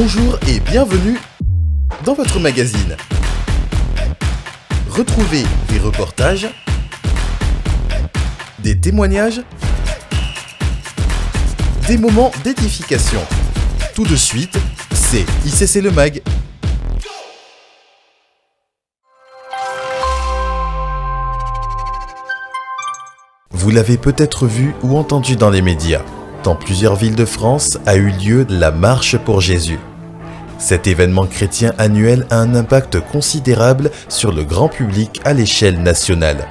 Bonjour et bienvenue dans votre magazine. Retrouvez des reportages, des témoignages, des moments d'édification. Tout de suite, c'est ICC le Mag. Vous l'avez peut-être vu ou entendu dans les médias. Dans plusieurs villes de France a eu lieu la Marche pour Jésus. Cet événement chrétien annuel a un impact considérable sur le grand public à l'échelle nationale.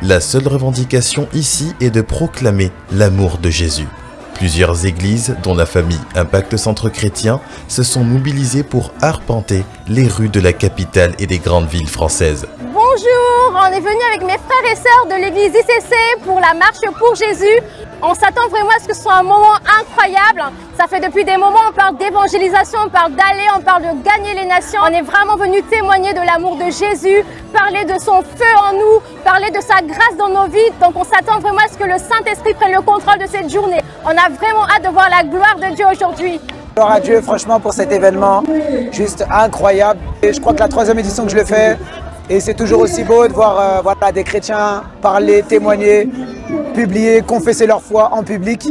La seule revendication ici est de proclamer l'amour de Jésus. Plusieurs églises, dont la famille Impact Centre Chrétien, se sont mobilisées pour arpenter les rues de la capitale et des grandes villes françaises. Bonjour, on est venu avec mes frères et sœurs de l'église ICC pour la Marche pour Jésus. On s'attend vraiment à ce que ce soit un moment incroyable. Ça fait depuis des moments, on parle d'évangélisation, on parle d'aller, on parle de gagner les nations. On est vraiment venu témoigner de l'amour de Jésus, parler de son feu en nous, parler de sa grâce dans nos vies. Donc on s'attend vraiment à ce que le Saint-Esprit prenne le contrôle de cette journée. On a vraiment hâte de voir la gloire de Dieu aujourd'hui. Gloire à Dieu, franchement, pour cet événement, juste incroyable. Et je crois que la 3e édition que je le fais, et c'est toujours aussi beau de voir voilà, des chrétiens parler, témoigner, publier, confesser leur foi en public.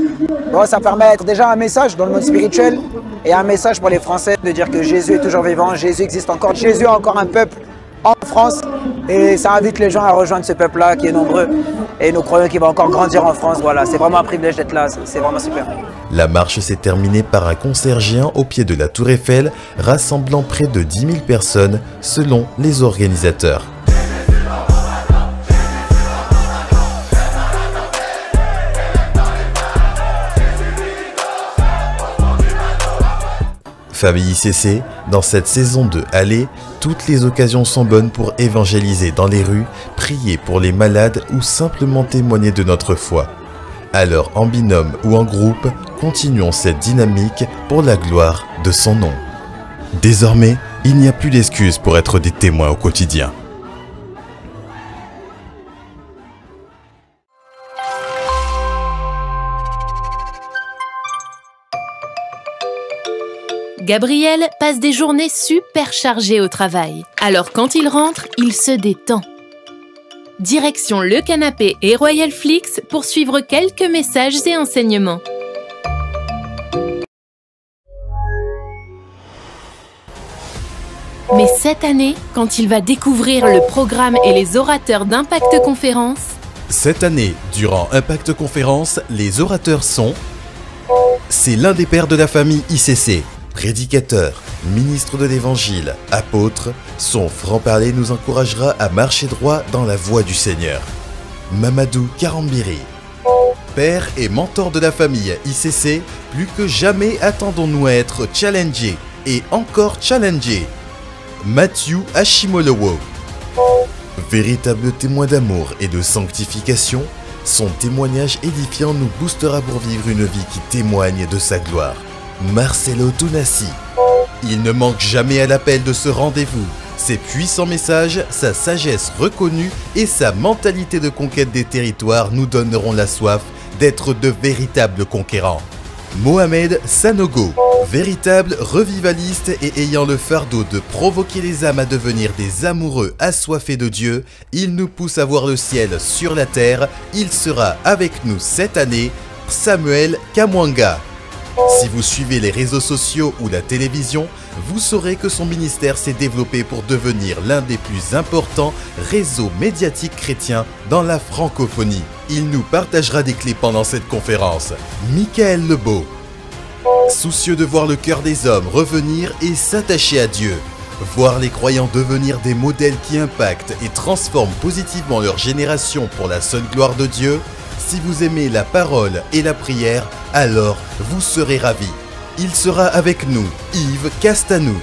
Bon, ça permet d'être déjà un message dans le monde spirituel et un message pour les Français de dire que Jésus est toujours vivant, Jésus existe encore, Jésus a encore un peuple en France et ça invite les gens à rejoindre ce peuple-là qui est nombreux et nous croyons qu'il va encore grandir en France. Voilà, c'est vraiment un privilège d'être là, c'est vraiment super. La marche s'est terminée par un concert géant au pied de la Tour Eiffel, rassemblant près de 10 000 personnes selon les organisateurs. Famille ICC, dans cette saison de Aller, toutes les occasions sont bonnes pour évangéliser dans les rues, prier pour les malades ou simplement témoigner de notre foi. Alors en binôme ou en groupe, continuons cette dynamique pour la gloire de son nom. Désormais, il n'y a plus d'excuses pour être des témoins au quotidien. Gabriel passe des journées super chargées au travail. Alors quand il rentre, il se détend. Direction Le Canapé et Royal Flix pour suivre quelques messages et enseignements. Mais cette année, quand il va découvrir le programme et les orateurs d'Impact Conférence... Cette année, durant Impact Conférence, les orateurs sont... C'est l'un des pères de la famille ICC. Prédicateur, ministre de l'Évangile, apôtre, son franc-parler nous encouragera à marcher droit dans la voie du Seigneur. Mamadou Karambiri. Père et mentor de la famille ICC, plus que jamais attendons-nous à être challengés et encore challengés. Matthew Hashimolowo. Véritable témoin d'amour et de sanctification, son témoignage édifiant nous boostera pour vivre une vie qui témoigne de sa gloire. Marcelo Tunassi. Il ne manque jamais à l'appel de ce rendez-vous. Ses puissants messages, sa sagesse reconnue et sa mentalité de conquête des territoires nous donneront la soif d'être de véritables conquérants. Mohamed Sanogo. Véritable revivaliste et ayant le fardeau de provoquer les âmes à devenir des amoureux assoiffés de Dieu, il nous pousse à voir le ciel sur la terre. Il sera avec nous cette année. Samuel Kamwanga. Si vous suivez les réseaux sociaux ou la télévision, vous saurez que son ministère s'est développé pour devenir l'un des plus importants réseaux médiatiques chrétiens dans la francophonie. Il nous partagera des clés pendant cette conférence. Michael Lebeau. Soucieux de voir le cœur des hommes revenir et s'attacher à Dieu. Voir les croyants devenir des modèles qui impactent et transforment positivement leur génération pour la seule gloire de Dieu. Si vous aimez la parole et la prière, alors vous serez ravis. Il sera avec nous, Yves Castanou.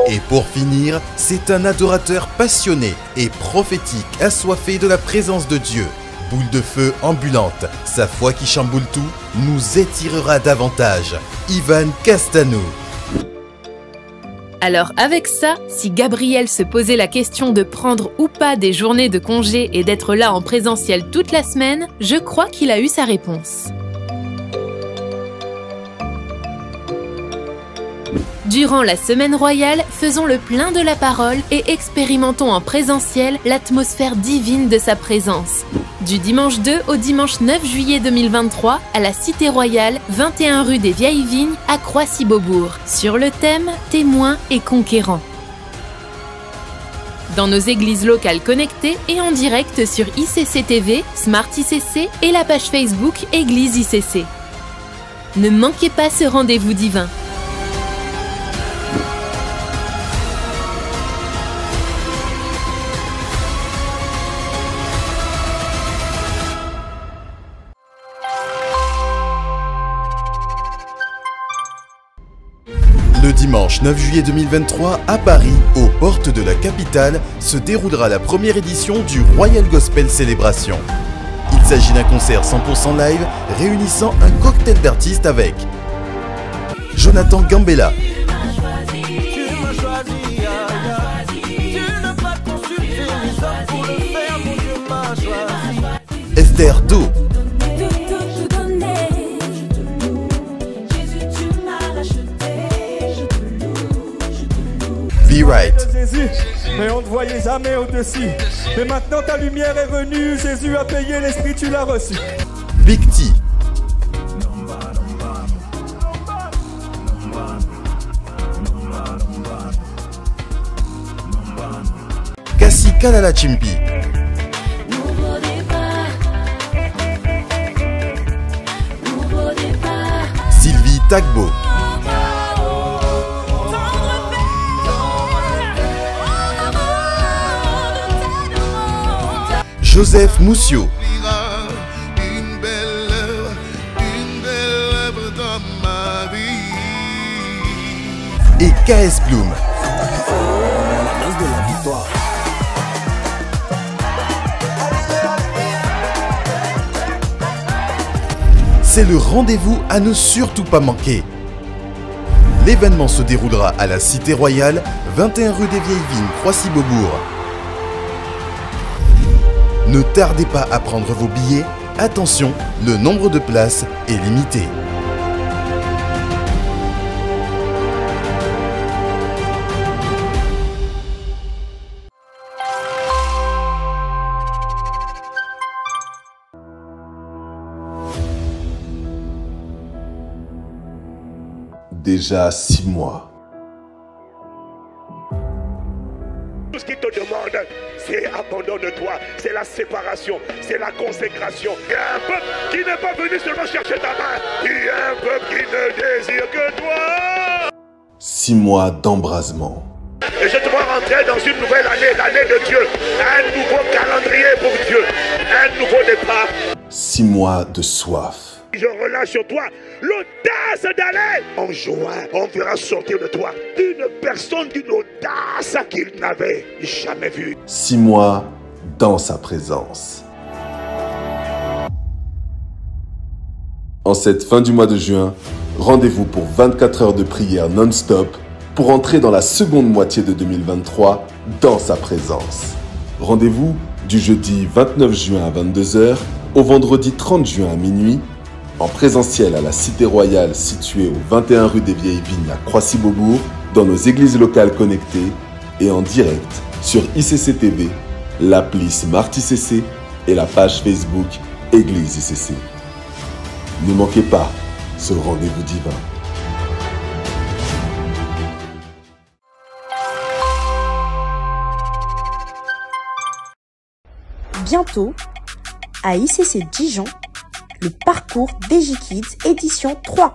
Et pour finir, c'est un adorateur passionné et prophétique, assoiffé de la présence de Dieu. Boule de feu ambulante, sa foi qui chamboule tout, nous étirera davantage. Ivan Castanou. Alors avec ça, si Gabriel se posait la question de prendre ou pas des journées de congé et d'être là en présentiel toute la semaine, je crois qu'il a eu sa réponse. Durant la semaine royale, faisons le plein de la parole et expérimentons en présentiel l'atmosphère divine de sa présence. Du dimanche 2 au dimanche 9 juillet 2023 à la Cité Royale, 21 rue des Vieilles Vignes à Croissy-Beaubourg, sur le thème « Témoins et conquérants ». Dans nos églises locales connectées et en direct sur ICC TV, Smart ICC et la page Facebook Église ICC. Ne manquez pas ce rendez-vous divin. Le dimanche 9 juillet 2023, à Paris, aux portes de la capitale, se déroulera la première édition du Royal Gospel Célébration. Il s'agit d'un concert 100% live réunissant un cocktail d'artistes avec Jonathan Gambella, Esther Do, Be Right, Jésus, mais on ne voyait jamais au-dessus. Mais maintenant ta lumière est venue, Jésus a payé, l'Esprit tu l'as reçu. Big T, Cassie Kalala Chimpi, Sylvie Tagbo, Joseph Moussio, Une belle œuvre dans ma vie. et KS Bloom. C'est le rendez-vous à ne surtout pas manquer. L'événement se déroulera à la Cité Royale, 21 rue des Vieilles Vignes, Croissy-Beaubourg. Ne tardez pas à prendre vos billets. Attention, le nombre de places est limité. Déjà 6 mois. Tout ce qu'il te demande, c'est abandonne-toi, c'est la séparation, c'est la consécration. Il y a un peuple qui n'est pas venu seulement chercher ta main, il y a un peuple qui ne désire que toi. 6 mois d'embrasement. Et je te vois rentrer dans une nouvelle année, l'année de Dieu, un nouveau calendrier pour Dieu, un nouveau départ. 6 mois de soif. Je relâche sur toi l'audace d'aller. En juin, on verra sortir de toi une personne d'une audace qu'il n'avait jamais vue. 6 mois dans sa présence. En cette fin du mois de juin, rendez-vous pour 24 heures de prière non-stop pour entrer dans la seconde moitié de 2023 dans sa présence. Rendez-vous du jeudi 29 juin à 22 h au vendredi 30 juin à minuit, en présentiel à la Cité Royale située au 21 rue des Vieilles Vignes à Croissy-Beaubourg, dans nos églises locales connectées et en direct sur ICC TV, l'appli Smart ICC et la page Facebook Église ICC. Ne manquez pas ce rendez-vous divin. Bientôt, à ICC Dijon, le parcours DigiKids édition 3.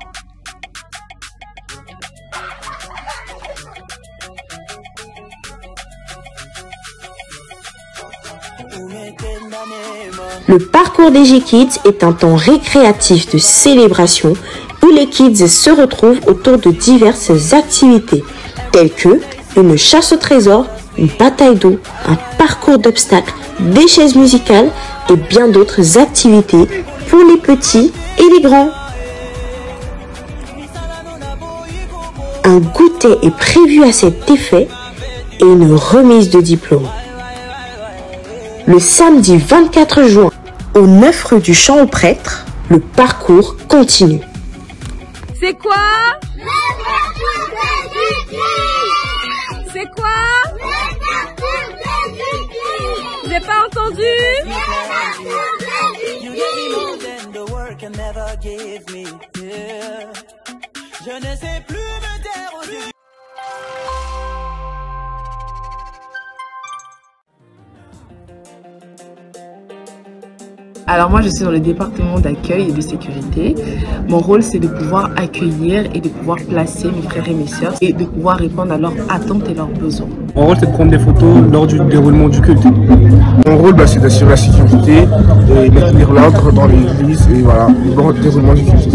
Le parcours DigiKids est un temps récréatif de célébration où les kids se retrouvent autour de diverses activités telles que une chasse au trésor, une bataille d'eau, un parcours d'obstacles, des chaises musicales et bien d'autres activités pour les petits et les grands. Un goûter est prévu à cet effet et une remise de diplôme. Le samedi 24 juin, au 9 rue du Champ aux Prêtres, le parcours continue. C'est quoi? forgive me. Yeah. Je ne sais plus me taire aujourd'hui. Alors moi je suis dans le département d'accueil et de sécurité. Mon rôle c'est de pouvoir accueillir et de pouvoir placer mes frères et mes sœurs et de pouvoir répondre à leurs attentes et leurs besoins. Mon rôle c'est de prendre des photos lors du déroulement du culte. Mon rôle c'est d'assurer la sécurité et maintenir l'ordre dans l'église et voilà, le bon déroulement du culte.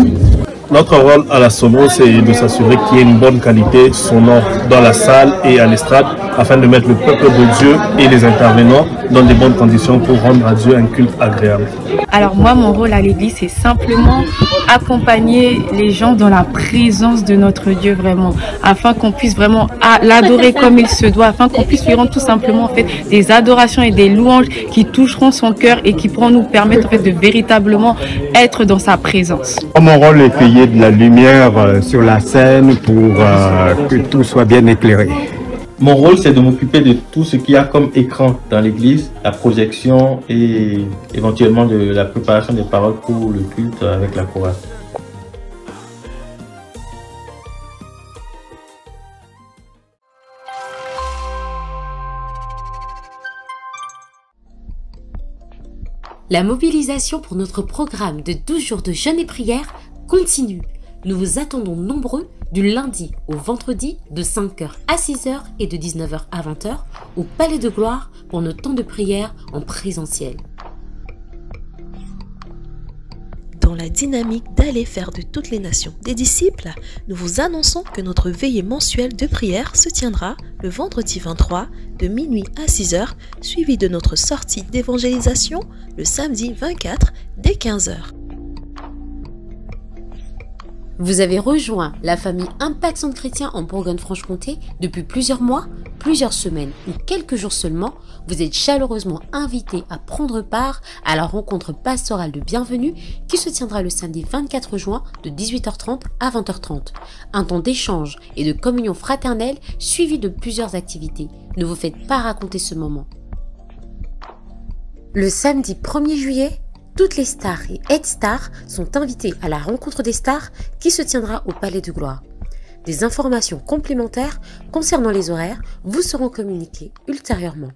Notre rôle à la Sono, c'est de s'assurer qu'il y ait une bonne qualité sonore dans la salle et à l'estrade afin de mettre le peuple de Dieu et les intervenants dans de bonnes conditions pour rendre à Dieu un culte agréable. Alors moi, mon rôle à l'église, c'est simplement accompagner les gens dans la présence de notre Dieu vraiment, afin qu'on puisse vraiment l'adorer comme il se doit, afin qu'on puisse lui rendre tout simplement en fait des adorations et des louanges qui toucheront son cœur et qui pourront nous permettre en fait de véritablement être dans sa présence. Mon rôle est payer de la lumière sur la scène pour que tout soit bien éclairé. Mon rôle, c'est de m'occuper de tout ce qu'il y a comme écran dans l'église, la projection et éventuellement de la préparation des paroles pour le culte avec la chorale. La mobilisation pour notre programme de 12 jours de jeûne et prière continue. Nous vous attendons nombreux du lundi au vendredi de 5h à 6h et de 19h à 20h au Palais de Gloire pour nos temps de prière en présentiel. Dans la dynamique d'aller faire de toutes les nations des disciples, nous vous annonçons que notre veillée mensuelle de prière se tiendra le vendredi 23 de minuit à 6h, suivi de notre sortie d'évangélisation le samedi 24 dès 15h. Vous avez rejoint la famille Impact Centre Chrétien en Bourgogne-Franche-Comté depuis plusieurs mois, plusieurs semaines ou quelques jours seulement. Vous êtes chaleureusement invités à prendre part à la rencontre pastorale de bienvenue qui se tiendra le samedi 24 juin de 18h30 à 20h30. Un temps d'échange et de communion fraternelle suivi de plusieurs activités. Ne vous faites pas raconter ce moment. Le samedi 1er juillet, toutes les stars et head-stars sont invités à la rencontre des stars qui se tiendra au Palais de Gloire. Des informations complémentaires concernant les horaires vous seront communiquées ultérieurement.